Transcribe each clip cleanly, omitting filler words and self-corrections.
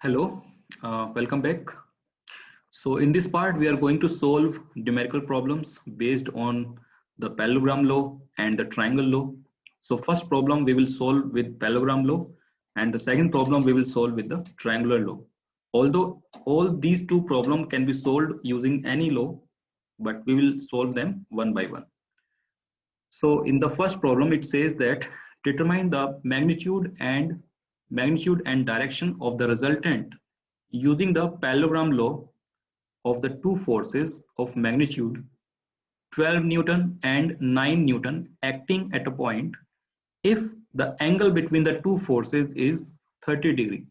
Hello, welcome back. So in this part, we are going to solve numerical problems based on the parallelogram law and the triangle law. So first problem we will solve with parallelogram law, and the second problem we will solve with the triangular law. Although all these two problems can be solved using any law, but we will solve them one by one. So in the first problem, it says that determine the magnitude and direction of the resultant using the parallelogram law of the two forces of magnitude 12 Newton and 9 Newton acting at a point if the angle between the two forces is 30 degree.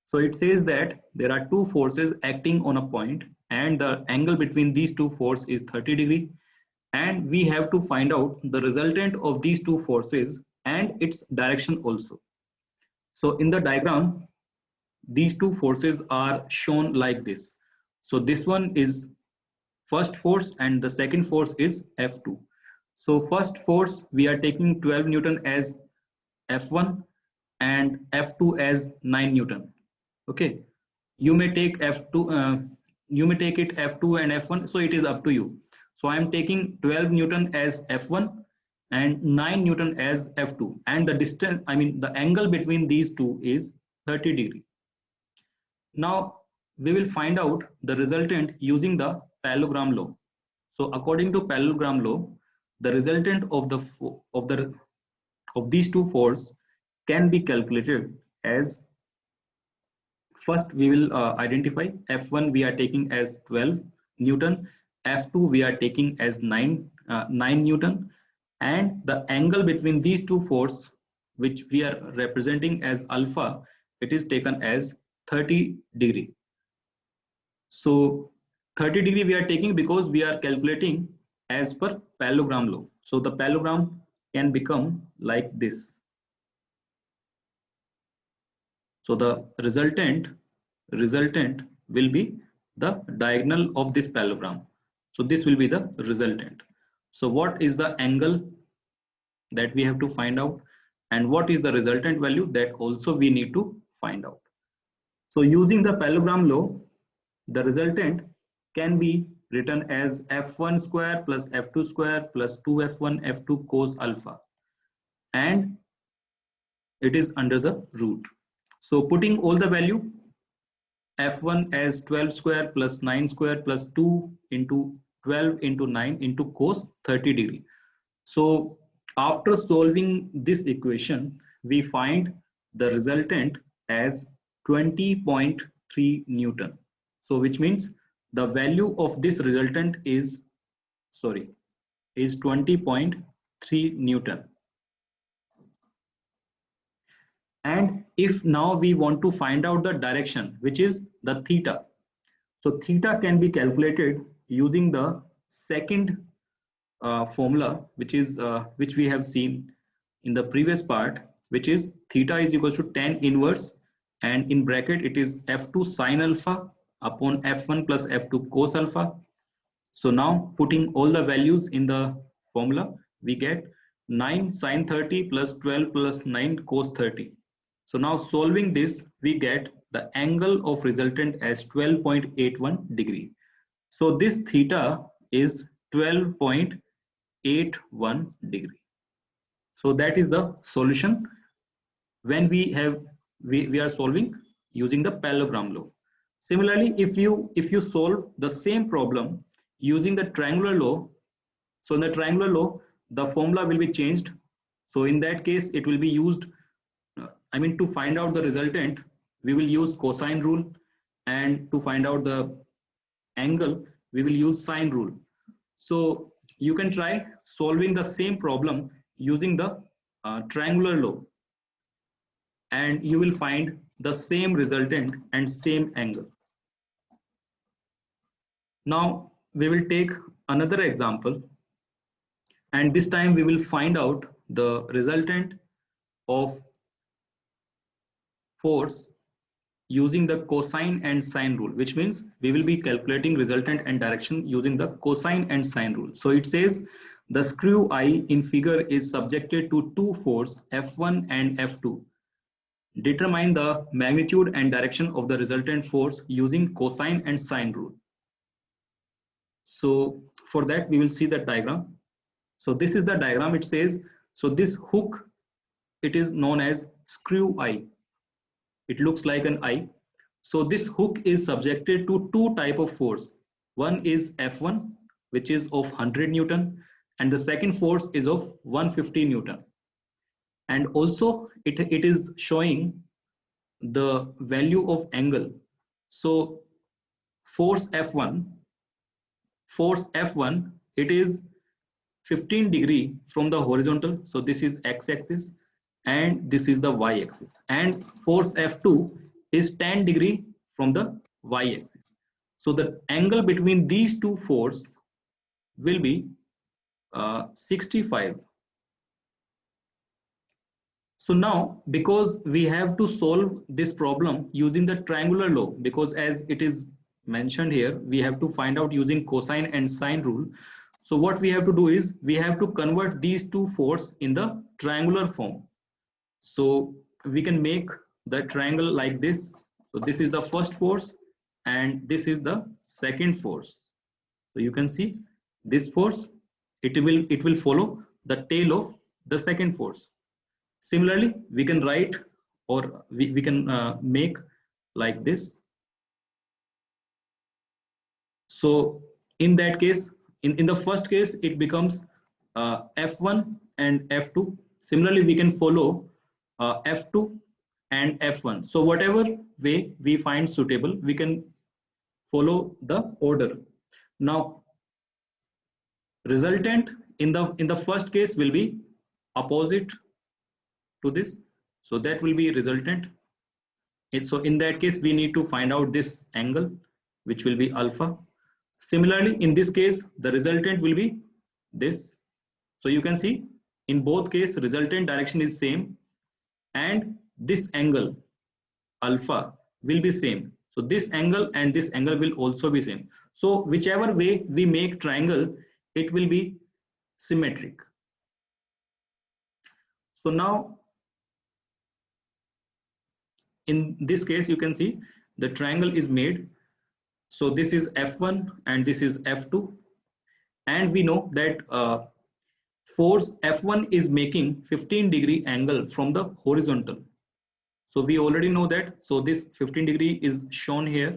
So it says that there are two forces acting on a point and the angle between these two forces is 30 degree, and we have to find out the resultant of these two forces and its direction also. So in the diagram, these two forces are shown like this. So this one is first force and the second force is F2. So first force, we are taking 12 Newton as F1 and F2 as 9 Newton. Okay, you may take F2, you may take it F2 and F1, so it is up to you. So I am taking 12 Newton as F1 and 9 Newton as F2, and the distance, the angle between these two is 30 degree. Now we will find out the resultant using the parallelogram law. So according to parallelogram law, the resultant of these two forces can be calculated as, first we will identify F1 we are taking as 12 Newton, F2 we are taking as 9 Newton, and the angle between these two forces, which we are representing as alpha, it is taken as 30 degree. So 30 degree we are taking because we are calculating as per parallelogram law. So the parallelogram can become like this. So the resultant will be the diagonal of this parallelogram. So this will be the resultant. So what is the angle that we have to find out, and what is the resultant value, that also we need to find out. So using the parallelogram law, the resultant can be written as F1 square plus F2 square plus 2F1 F2 cos alpha, and it is under the root. So putting all the value, F1 as 12 square plus 9 square plus 2 into 12 into 9 into cos 30 degree. So after solving this equation, we find the resultant as 20.3 Newton. So which means the value of this resultant is 20.3 Newton. And if now we want to find out the direction, which is the theta. So theta can be calculated using the second formula, which we have seen in the previous part, which is theta is equal to tan inverse, and in bracket it is F2 sine alpha upon F1 plus F2 cos alpha. So now putting all the values in the formula, we get 9 sine 30 plus 12 plus 9 cos 30. So now solving this, we get the angle of resultant as 12.81 degree. So this theta is 12.81 degree. So that is the solution when we are solving using the parallelogram law. Similarly, if you solve the same problem using the triangular law, so in the triangular law the formula will be changed. So in that case it will be used, to find out the resultant we will use cosine rule, and to find out the angle we will use sine rule. So you can try solving the same problem using the triangular law, and you will find the same resultant and same angle. Now we will take another example, and this time we will find out the resultant of force using the cosine and sine rule, which means we will be calculating resultant and direction using the cosine and sine rule. So it says the screw eye in figure is subjected to two forces F1 and F2 Determine the magnitude and direction of the resultant force using cosine and sine rule. So for that, we will see the diagram. So this is the diagram. It says, so this hook, it is known as screw eye. It looks like an eye. So this hook is subjected to two type of force. One is F1, which is of 100 Newton, and the second force is of 150 Newton. And also it is showing the value of angle. So force F1, it is 15 degree from the horizontal. So this is x-axis and this is the y-axis. And force F2 is 10 degree from the y-axis. So the angle between these two forces will be 65. So now, because we have to solve this problem using the triangular law, because as it is mentioned here, we have to find out using cosine and sine rule. So what we have to do is we have to convert these two forces in the triangular form. So we can make the triangle like this. So this is the first force and this is the second force. So you can see this force, it will follow the tail of the second force. Similarly, we can write or we can make like this. So in that case, in the first case, it becomes F1 and F2. Similarly, we can follow F2 and F1. So whatever way we find suitable, we can follow the order. Now, resultant in the first case will be opposite to this. So that will be resultant. So in that case, we need to find out this angle, which will be alpha. Similarly, in this case, the resultant will be this. So you can see in both cases, resultant direction is same and this angle alpha will be same. So this angle and this angle will also be same. So whichever way we make triangle, it will be symmetric. So now in this case, you can see the triangle is made. So this is F1 and this is F2. And we know that force F1 is making 15 degree angle from the horizontal. So we already know that. So this 15 degree is shown here.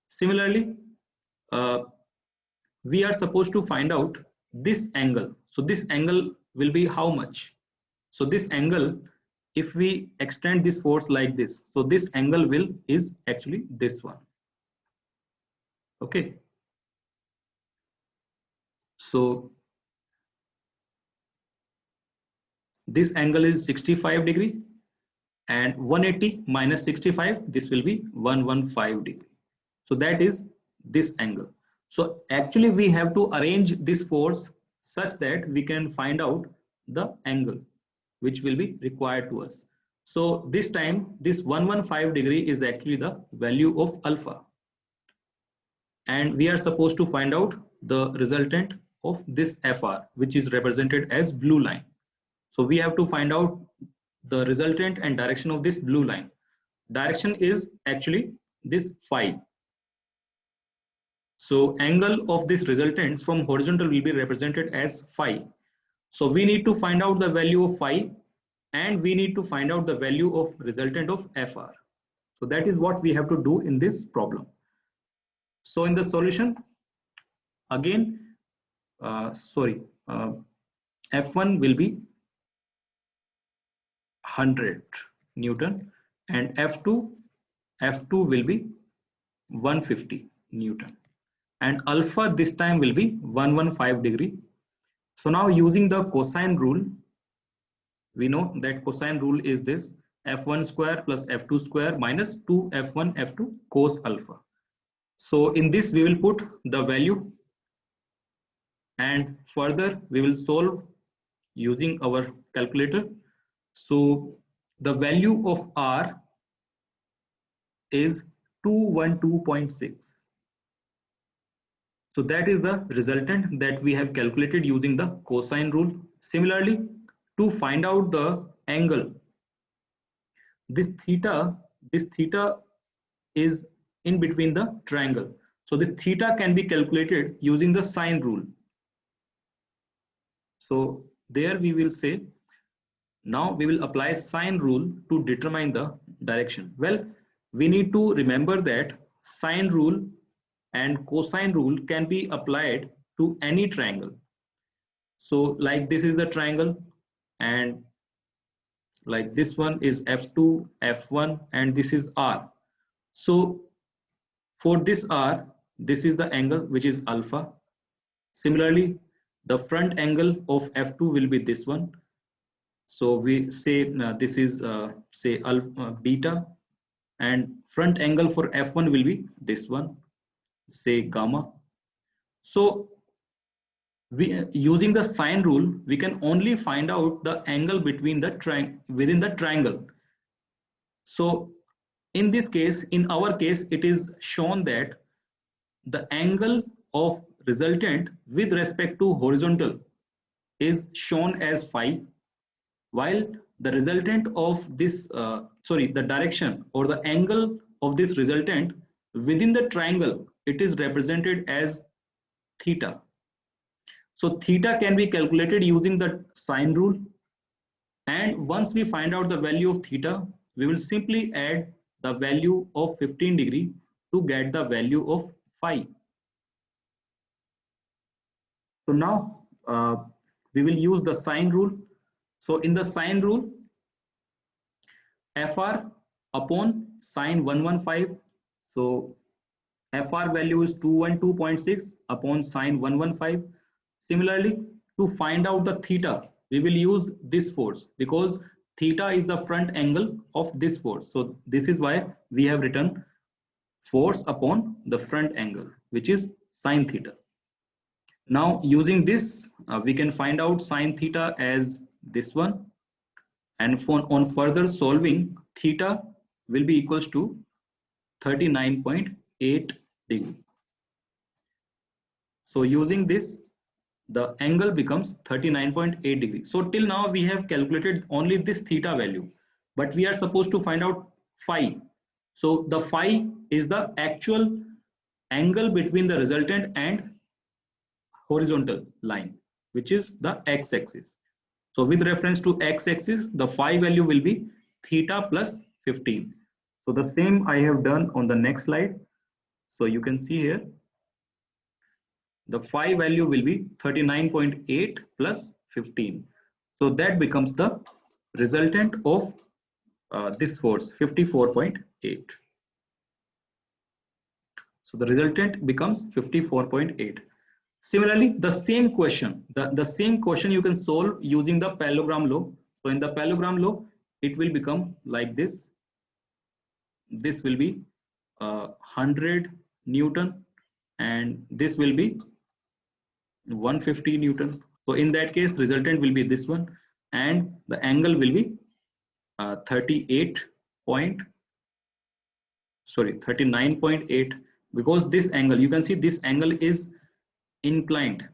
Similarly, we are supposed to find out this angle. So this angle will be how much? So this angle, if we extend this force like this, so this angle is actually this one. Okay. So this angle is 65 degree and 180 minus 65, this will be 115 degree. So that is this angle. So actually we have to arrange this force such that we can find out the angle which will be required to us. So this time this 115 degree is actually the value of alpha. And we are supposed to find out the resultant of this FR, which is represented as blue line. So we have to find out the resultant and direction of this blue line. Direction is actually this phi. So angle of this resultant from horizontal will be represented as phi. So we need to find out the value of phi and we need to find out the value of resultant of FR. So that is what we have to do in this problem. So in the solution, again, F1 will be 100 Newton and F2 will be 150 Newton and alpha this time will be 115 degree. So now using the cosine rule, we know that cosine rule is this F1 square plus F2 square minus 2 F1 F2 cos alpha. So in this we will put the value and further we will solve using our calculator. So the value of R is 212.6. So that is the resultant that we have calculated using the cosine rule. Similarly, to find out the angle, this theta is in between the triangle. So this theta can be calculated using the sine rule. So there we will say, now we will apply sine rule to determine the direction. Well, we need to remember that sine rule and cosine rule can be applied to any triangle. So like this is the triangle, and like this one is F2, F1, and this is R. So for this R, this is the angle which is alpha. Similarly, the front angle of F2 will be this one. So we say this is say alpha, beta, and front angle for F1 will be this one, say gamma. So we using the sine rule, we can only find out the angle between the within the triangle. So in this case, in our case, it is shown that the angle of resultant with respect to horizontal is shown as phi, while the resultant of this the direction or the angle of this resultant within the triangle, it is represented as theta. So theta can be calculated using the sine rule, and once we find out the value of theta, we will simply add the value of 15 degree to get the value of phi. So now we will use the sine rule. So in the sine rule, Fr upon sine 115. So Fr value is 212.6 upon sine 115. Similarly, to find out the theta, we will use this force because theta is the front angle of this force. So this is why we have written force upon the front angle, which is sine theta. Now using this, we can find out sine theta as this one, and on further solving, theta will be equals to 39.8 degree. So using this, the angle becomes 39.8 degrees. So till now we have calculated only this theta value, but we are supposed to find out phi. So the phi is the actual angle between the resultant and horizontal line, which is the x-axis. So with reference to x-axis, the phi value will be theta plus 15. So the same I have done on the next slide. So you can see here, the phi value will be 39.8 plus 15. So that becomes the resultant of this force, 54.8. So the resultant becomes 54.8. Similarly, the same question you can solve using the parallelogram law. So in the parallelogram law, it will become like this. This will be 100 Newton, and this will be 150 Newton. So in that case, resultant will be this one, and the angle will be 39.8, because this angle, you can see this angle is inclined.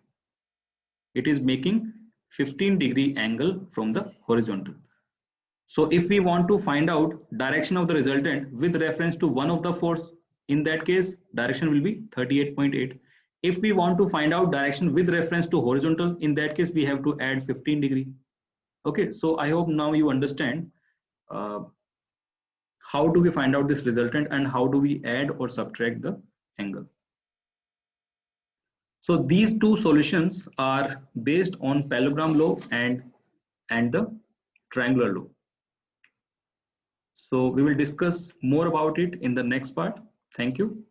It is making 15 degree angle from the horizontal. So if we want to find out direction of the resultant with reference to one of the force, in that case, direction will be 38.8. If we want to find out direction with reference to horizontal, in that case, we have to add 15 degree. Okay, so I hope now you understand how do we find out this resultant and how do we add or subtract the angle. So these two solutions are based on parallelogram law and the triangular law. So we will discuss more about it in the next part. Thank you.